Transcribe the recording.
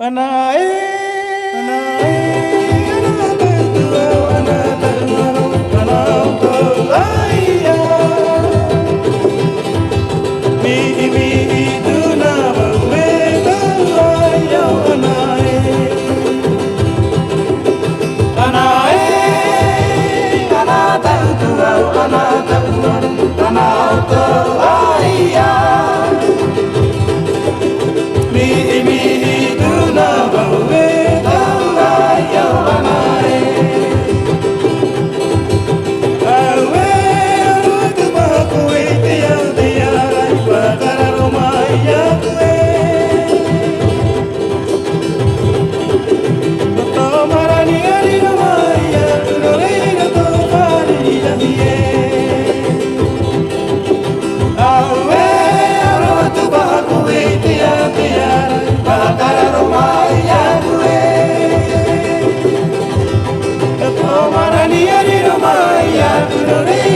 Anae, anae, anatatu, anatatu, anatatu, aiya. Mihi, mihi, tuna, maweta, aiya, anae. Anae, anatatu, anatatu, anatatu, aiya. Mihi, mihi, tuna, maweta, aiya, anae. Awe, alutu, makoe, tia, tia, rai, pakararo, maiya, kue. Koto marani, arino, maiya, kuroreira, to, parira, hie. Awe, alutu, makoe, tia, tia, rai, pakararo, maiya, kue. Koto marani, arino, maiya, kuroreira,